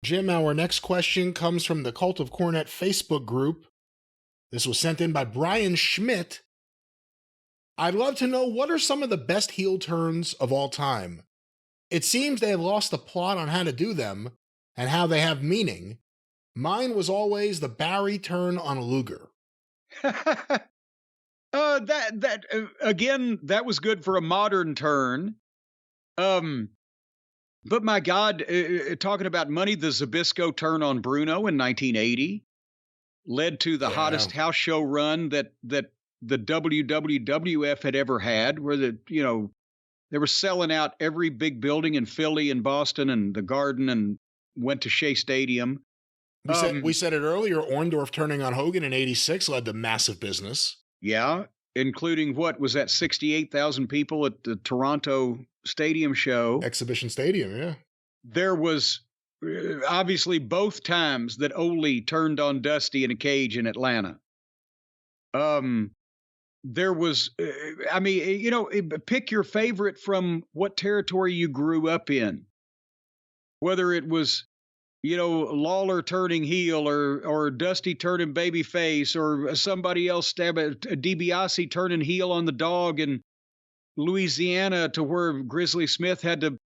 Jim, our next question comes from the Cult of Cornette Facebook group. This was sent in by Brian Schmidt. I'd love to know, what are some of the best heel turns of all time? It seems they have lost the plot on how to do them and how they have meaning. Mine was always the Barry turn on a Luger. Again, that was good for a modern turn. But my God, talking about money, the Zbyszko turn on Bruno in 1980 led to the hottest house show run that the WWF had ever had, where they were selling out every big building in Philly and Boston and the Garden, and went to Shea Stadium. We said it earlier, Orndorff turning on Hogan in 86 led to massive business. Yeah, including what was that, 68,000 people at the Toronto Stadium show. Exhibition Stadium, yeah. There was obviously both times that Ole turned on Dusty in a cage in Atlanta. There was, pick your favorite from what territory you grew up in. Whether it was, Lawler turning heel or Dusty turning babyface, or somebody else DiBiase turning heel on the Dog in Louisiana, to where Grizzly Smith had to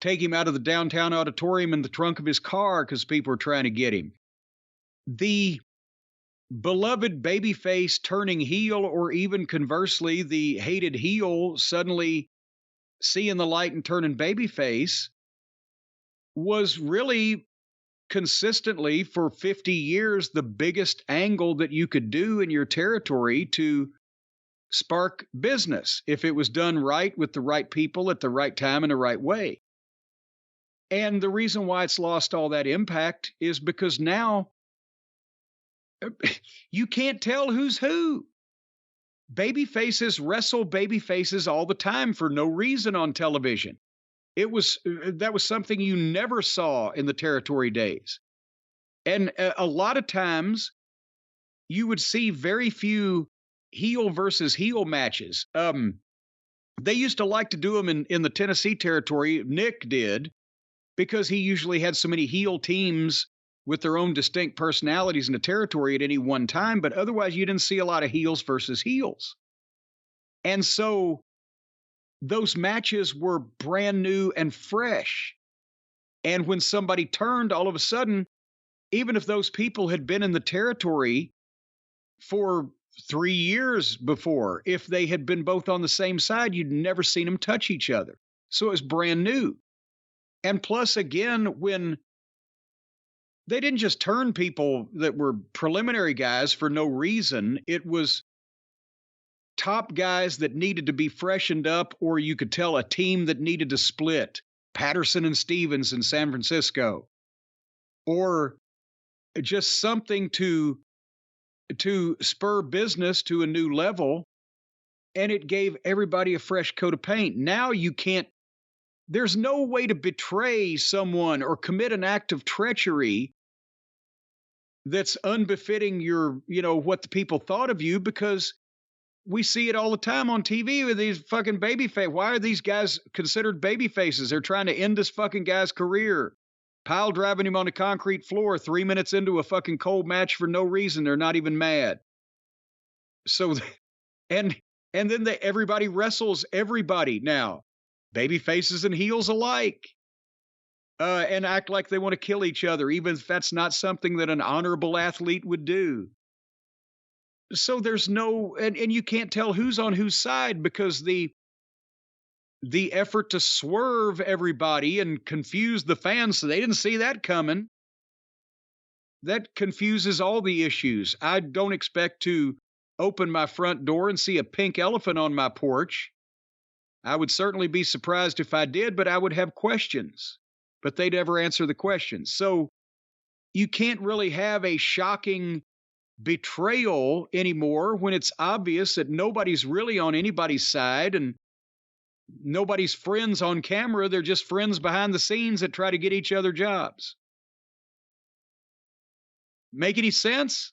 take him out of the downtown auditorium in the trunk of his car because people were trying to get him. The beloved babyface turning heel, or even conversely, the hated heel suddenly seeing the light and turning babyface, was really consistently for 50 years the biggest angle that you could do in your territory to spark business, if it was done right with the right people at the right time in the right way. And the reason why it's lost all that impact is because now you can't tell who's who. Babyfaces wrestle babyfaces all the time for no reason on television. That was something you never saw in the territory days. And a lot of times you would see very few heel versus heel matches. They used to like to do them in the Tennessee territory. Nick did, because he usually had so many heel teams with their own distinct personalities in the territory at any one time. But otherwise, you didn't see a lot of heels versus heels. And so those matches were brand new and fresh. And when somebody turned, all of a sudden, even if those people had been in the territory for 3 years before, if they had been both on the same side, you'd never seen them touch each other. So it was brand new. And plus, again, when they didn't just turn people that were preliminary guys for no reason, it was top guys that needed to be freshened up, or you could tell a team that needed to split. Patterson and Stevens in San Francisco. Or just something to spur business to a new level, and it gave everybody a fresh coat of paint. Now you can't, there's no way to betray someone or commit an act of treachery that's unbefitting your, what the people thought of you, because we see it all the time on TV with these fucking babyface. Why are these guys considered babyfaces? They're trying to end this fucking guy's career. Pile driving him on the concrete floor 3 minutes into a fucking cold match for no reason. They're not even mad. So, and then everybody wrestles everybody now, baby faces and heels alike, and act like they want to kill each other, even if that's not something that an honorable athlete would do. So there's no, and you can't tell who's on whose side, because the effort to swerve everybody and confuse the fans so they didn't see that coming, that confuses all the issues. I don't expect to open my front door and see a pink elephant on my porch. I would certainly be surprised if I did, but I would have questions, but they'd never answer the questions. So you can't really have a shocking betrayal anymore when it's obvious that nobody's really on anybody's side and nobody's friends on camera. They're just friends behind the scenes that try to get each other jobs. Make any sense?